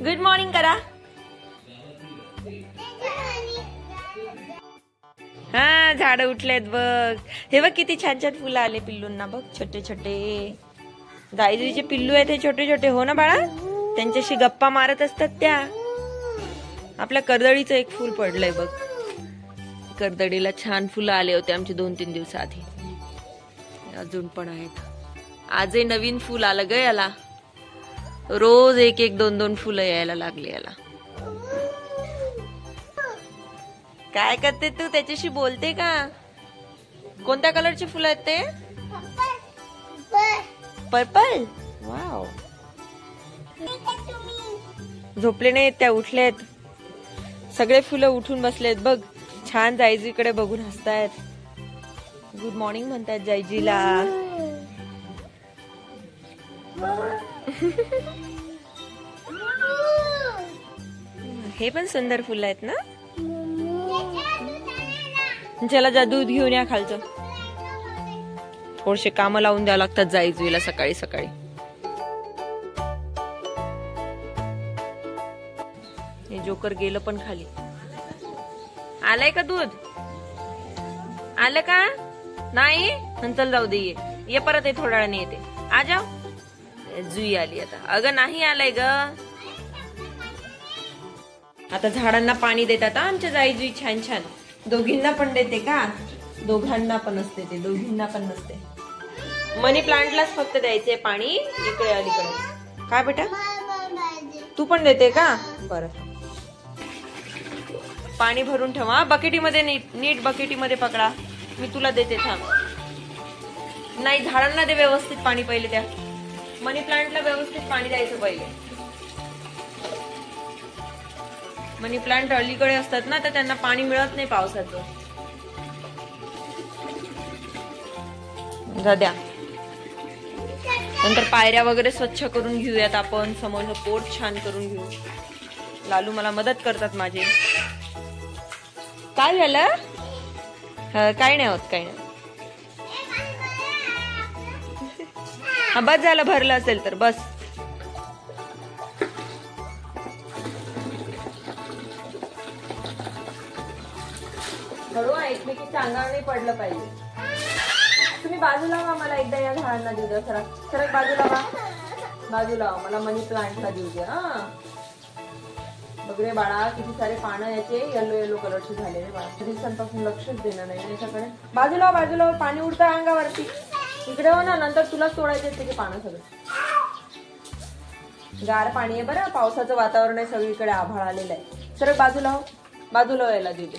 Good morning करा. हा झाड उठलेत बघ. हे बघ किती छान छान फुलं आले पिल्लूंना बघ. छोटे छोटे जाईजुईचे पिल्लू आहेत हे छोटे छोटे. हो ना बाळा, त्यांच्याशी गप्पा मारत असतात त्या. आपल्या कर्दळीचं एक फुल पडलंय बघ. कर्दळीला छान फुलं आले होते आमचे 2-3 दिवसाआधी. अजून पण आहेत. आजही नवीन फुल आलं ग याला. रोज 1-1, 2-2 फुलं यायला लागले याला. काय करते तू? त्याच्याशी बोलते का? कोणत्या कलरची फुलं आहेत ते? पर्पल. वाव. झोपले नाहीत त्या, उठलेत. सगळे फुलं उठून बसलेत बघ. छान जायजीकडे बघून हसतायत. गुड मॉर्निंग म्हणतात जायजीला. हे पण सुंदर फुलं आहेत ना. चला जा दूध घेऊन या खालचं. थोडेसे काम लावून द्यावं लागतात जायजुईला सकाळी सकाळी. हे जोकर गेलं पण खाली. आलंय का दूध? आलं का नाही? चल जाऊ दे. ये परत. ये थोड्या वेळाने येते. आ जाओ. जुई आली आता. अगं नाही आलंय ग. आता झाडांना पाणी देतात आमच्या जाईजुई छान छान. दोघींना पण देते का? दोघांना पण असते ते, दोघींना पण नसते. मनी प्लांटलाच फक्त द्यायचंय पाणी. इकडे अलीकडे. काय बेटा तू पण देते का? बरं पाणी भरून ठेवा बकेटीमध्ये. नीट बकेटीमध्ये पकडा. मी तुला देते थांब. नाही झाडांना दे व्यवस्थित पाणी पहिले. त्या मनी प्लांटला व्यवस्थित पाणी द्यायचं पहिले. मनी प्लांट अलीकडे असतात ना, तर त्यांना पाणी मिळत नाही पावसाचं. द्या. नंतर पायऱ्या वगैरे स्वच्छ करून घेऊयात आपण. समोरचं पोट छान करून घेऊ. लालू मला मदत करतात माझे. काय झालं? काय नाही होत, काय नाही. हा बस झालं. भरलं असेल तर बस. हळू एकमेकीच्या अंगावर नाही पडलं पाहिजे. तुम्ही बाजूला व्हा. मला एकदा या झाडांना देऊ द्या. सरक बाजूला व्हा. बाजूला व्हा. मला मनी प्लांटला देऊ द्या. बघ बाळा किती सारे पानं याचे येलो येलो कलरचे झालेले. बाळा दिवसांपासून लक्षच देणं नाही याच्याकडे. बाजूला बाजूला. पाणी उडतं अंगावरती. इकडे हो ना. नंतर तुलाच तोडायचे ते पानं सगळे. गार पाणी आहे बरं. पावसाचं वातावरण आहे सगळीकडे. आभाळ आलेलं आहे. सरक बाजूला हो. बाजूला व्हायला देते.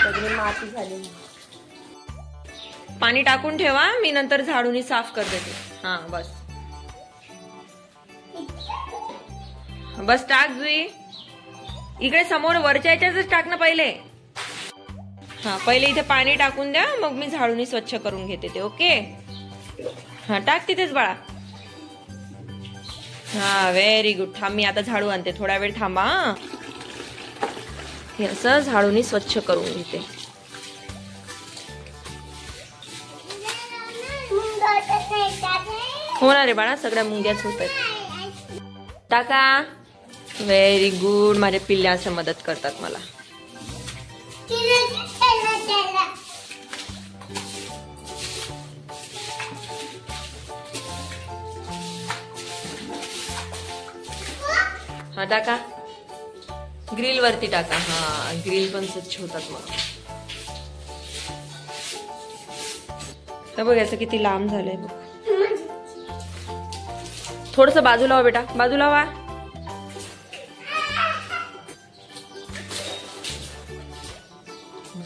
सगळी माती झाली. पाणी टाकून ठेवा. मी नंतर झाडूनी साफ कर देते. हा बस बस टाक जुई. इकडे समोर वरच्या याच्याच टाक ना पहिले. हा पहिले इथे पाणी टाकून द्या. मग मी झाडूनी स्वच्छ करून घेते ते. ओके. हा टाक तिथेच बाळा. हा व्हेरी गुड. थांब मी आता झाडू आणते. थोडा वेळ थांबा. हे असं झाडूनी स्वच्छ करून घेते. होणार रे बाळा. सगळ्या मुंग्याच होत आहेत. टाका. Very good. माझ्या पिल्ल्या असं मदत करतात मला. हा टाका. ग्रिल वरती टाका. हा ग्रिल पण स्वच्छ होतात मग. बघ याचं किती लांब झालंय बघ. थोडस बाजूला व्हा बेटा. बाजूला व्हा.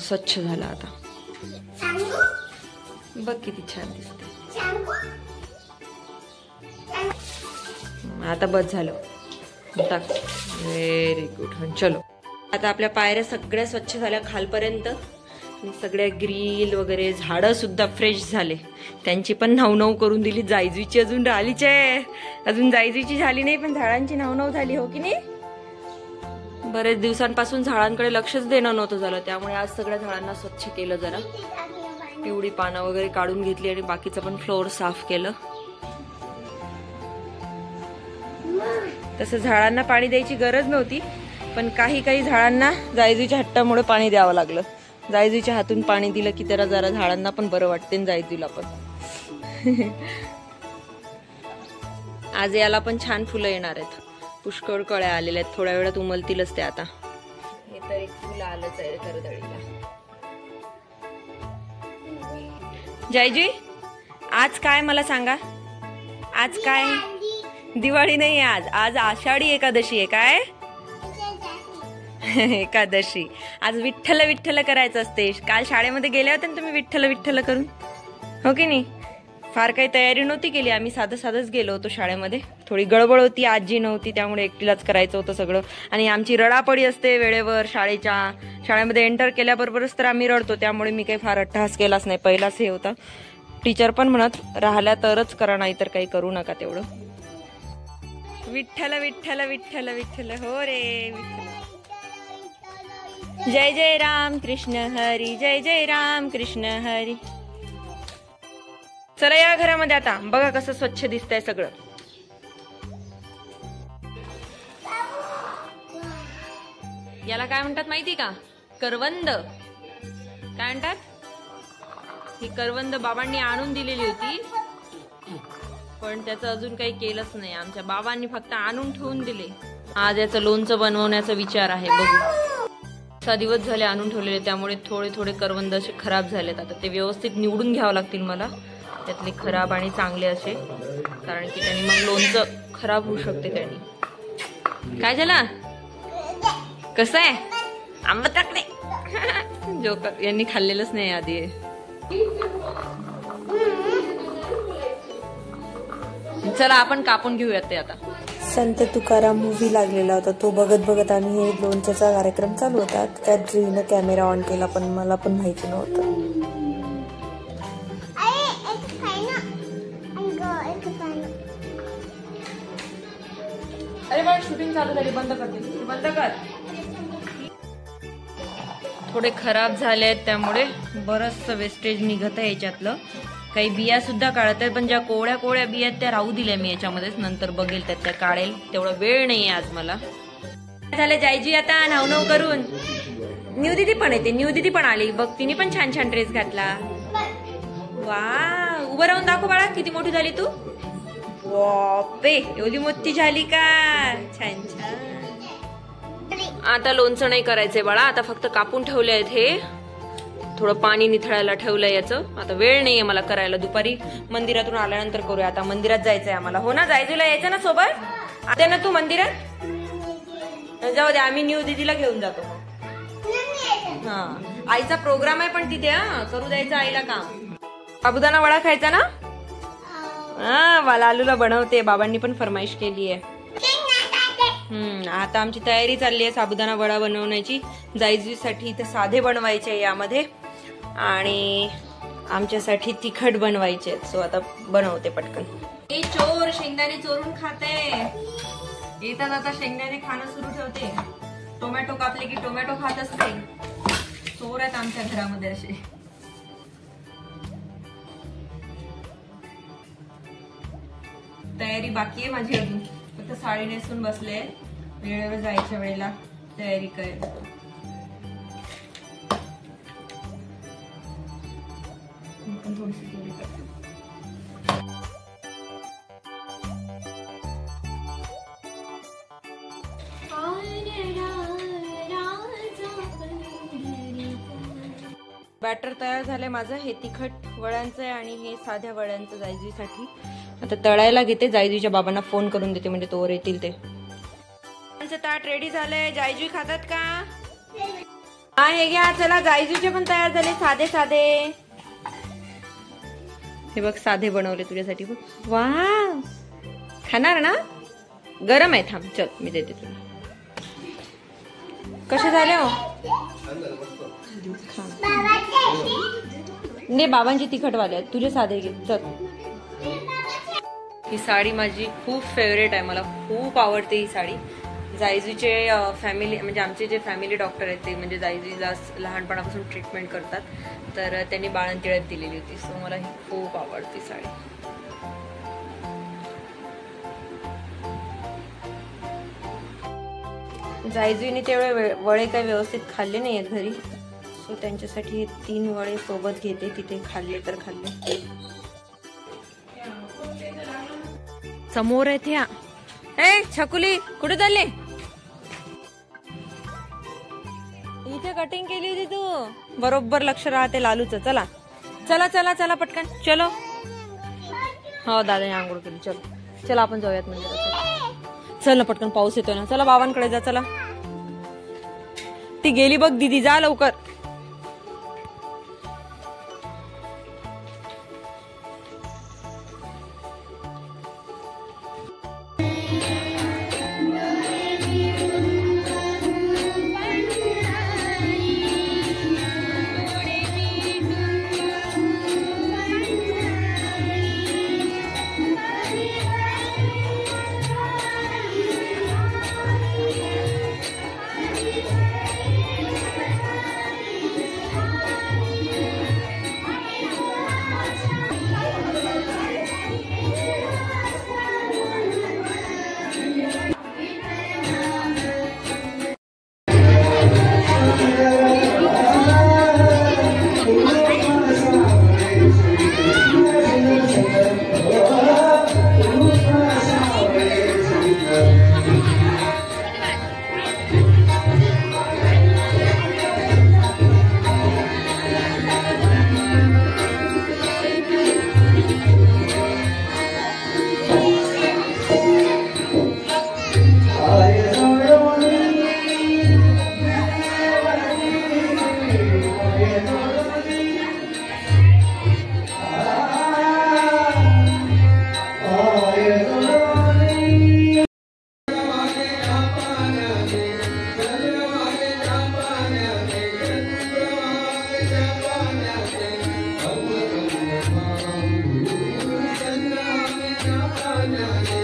स्वच्छ झाला आता. बघ किती छान दिसते. आता बस झालं. टाक. Very good. चलो आता आपल्या पायऱ्या सगळ्या स्वच्छ झाल्या खालपर्यंत. सगळ्या ग्रिल वगैरे. झाडं सुद्धा फ्रेश झाले. त्यांची पण नवनव करून दिली. जायजुईची अजून राहिलीच आहे. अजून जायजुईची झाली नाही पण झाडांची नवनव झाली. हो की नाही? बरेच दिवसांपासून झाडांकडे लक्षच देणं नव्हतं झालं. त्यामुळे आज सगळ्या झाडांना स्वच्छ केलं. जरा पिवळी पानं वगैरे काढून घेतली आणि बाकीचं पण फ्लोअर साफ केलं. तसं झाडांना पाणी द्यायची गरज नव्हती, पण काही काही झाडांना जायजूच्या हट्टामुळे पाणी द्यावं लागलं. जायजूच्या हातून पाणी दिलं की त्याला जरा झाडांना पण बरं वाटते, जायजूला पण. आज याला पण छान फुलं येणार आहेत, पुष्कळ कळ्या आलेल्या आहेत, थोड्या वेळात उमलतीलच ते आता. हे तर एक फुलं आलंच आहे करदळीला. जयजी, आज काय मला सांगा, आज काय? दिवाळी नाही आज, आज आषाढी एकादशी आहे. काय एकादशी? आज विठ्ठल विठ्ठल करायचं असते. काल शाळेमध्ये गेले होते ना तुम्ही विठ्ठल विठ्ठल करून, हो की नाही? फार काही तयारी नव्हती केली आम्ही, साधंच गेलो होतो शाळेमध्ये. थोडी गडबड होती, आजी नव्हती, त्यामुळे एकटीलाच करायचं होतं सगळं. आणि आमची रडापडी असते वेळेवर शाळेमध्ये एंटर केल्याबरोबरच तर आम्ही रडतो, त्यामुळे मी काही फार अट्टहास केलाच नाही. पहिलाच हे होता, टीचर पण म्हणत राहिल्या तरच करा, नाही तर काही करू नका तेवढं. विठ्ठल विठ्ठल विठ्ठल विठ्ठल, हो रे विठ्ठल. जय जय राम कृष्ण हरी, जय जय राम कृष्ण हरी. चला या घरामध्ये आता, बघा कसं स्वच्छ दिसतंय सगळं. याला काय म्हणतात माहिती का? करवंद. काय म्हणतात? ही करवंद बाबांनी आणून दिलेली होती, पण त्याचं अजून काही केलंच नाही. आमच्या बाबांनी फक्त आणून ठेवून दिले. आज याचं लोणचं बनवण्याचा विचार आहे, बघू. 6 दिवस झाले आणून ठेवलेले, त्यामुळे थोडे थोडे करवंद असे खराब झालेत. आता ते व्यवस्थित निवडून घ्यावं लागतील मला, त्यातले खराब आणि चांगले असे, कारण की त्यांनी मग लोणचं खराब होऊ शकते त्यांनी. काय झालं? कसं आहे? आंबट टाकले. जोकर यांनी खाल्लेलंच नाही आधी. चला आपण कापून घेऊयात ते आता. संत तुकाराम मूवी लागलेला होता, तो बघत बघत आणि हे लोणच्याचा कार्यक्रम चालू होता. त्यात जुईनं कॅमेरा ऑन केला, पण मला पण माहिती नव्हतं. अरे बा, शूटिंग चालू झाली, बंद करते, बंद कर. थोडे खराब झाले आहेत, त्यामुळे बरंच वेस्टेज निघत आहे याच्यातलं. काही बिया सुद्धा काढत आहेत, पण ज्या कोवळ्या कोवळ्या बिया त्या राहू दिल्या मी याच्यामध्येच, नंतर बघेल त्यात त्या काढेल. तेवढा वेळ नाहीये आज मला. झालं जायजी आता नाव नाव करून. न्यू दिदी पण येते, न्यू दिदी पण आली बघ, तिने पण छान छान ड्रेस घातला. वा, उभं राहून दाखव बाळा, किती मोठी झाली तू. बापे, एवढी मोठी झाली का? छान छान. आता लोणचं नाही करायचंय बाळा, आता फक्त कापून ठेवले आहेत. हे थोडं पाणी निथळायला ठेवलंय याचं. आता वेळ नाहीये मला करायला, दुपारी मंदिरातून आल्यानंतर करूया. आता मंदिरात जायचंय आम्हाला, हो ना? जायजूला यायचं ना सोबत? आता ना तू मंदिरात? जाऊ दे, आम्ही न्यू दिदीला घेऊन जातो. हा, आईचा प्रोग्राम आहे पण तिथे, हा करू द्यायचं आईला काम. साबुदाणा वडा खायचा ना? हा, लालूला बनवते, बाबांनी पण फरमाईश केली आहे. आता आमची तयारी चालली आहे साबुदाणा वडा बनवण्याची. जायजूसाठी इथे साधे बनवायचे यामध्ये, आणि आमच्यासाठी तिखट बनवायचे. सो आता बनवते पटकन. हे चोर शेंगदाणे चोरून खाते, येतात आता शेंगदाणे खाणं सुरू ठेवते. टोमॅटो कापले की टोमॅटो खात असते. चोर आहेत आमच्या घरामध्ये असे. तयारी बाकी आहे माझी अजून, फक्त साडी नेसून बसले, वेळेवर जायच्या वेळेला तयारी करेल. थोडीशी थोडी करते. बॅटर तयार झालंय माझं. हे तिखट वड्यांचं आहे आणि हे साध्या वड्यांचं जायजूसाठी. आता तळायला घेते, जायजूच्या बाबांना फोन करून देते, म्हणजे तोवर येतील ते. ताट रेडी झालंय. जायजू खातात का? हा, हे घ्या. चला, जायजूचे पण तयार झाले, साधे साधे. हे बघ, साधे बनवले तुझ्यासाठी. बघ, वा, खाणार ना? गरम आहे, थांब, चल मी देते तुला. कसे झाले हो? नाही, बाबांची तिखटवाले आहेत, तुझे साधे घे. चल. ही साडी माझी खूप फेवरेट आहे, मला खूप आवडते ही साडी. जायजूचे फॅमिली, म्हणजे आमचे जे फॅमिली डॉक्टर आहेत ते, म्हणजे जायजूला लहानपणापासून ट्रीटमेंट करतात, तर त्यांनी बाळंतिळ्यात दिलेली होती. सो मला ही खूप आवडती साडी. जायजुईने तेवढे वळे काही व्यवस्थित खाल्ले नाही आहेत घरी, सो त्यांच्यासाठी हे 3 वळे सोबत घेते, तिथे खाल्ले तर खाल्ले. समोर आहेत ह्या. ए छकुली कुठे चालले? इथे कटिंग केली होती तू. बरोबर लक्ष राहते लालूचं. चला चला चला चला पटकन चलो. हो दादा आंघोळ केली. चलो चला आपण जाऊयात मंदिरात. चल ना पटकन, पाऊस येतोय ना. चला बाबांकडे जा. चला ती गेली बघ दीदी, जा लवकर. Yeah.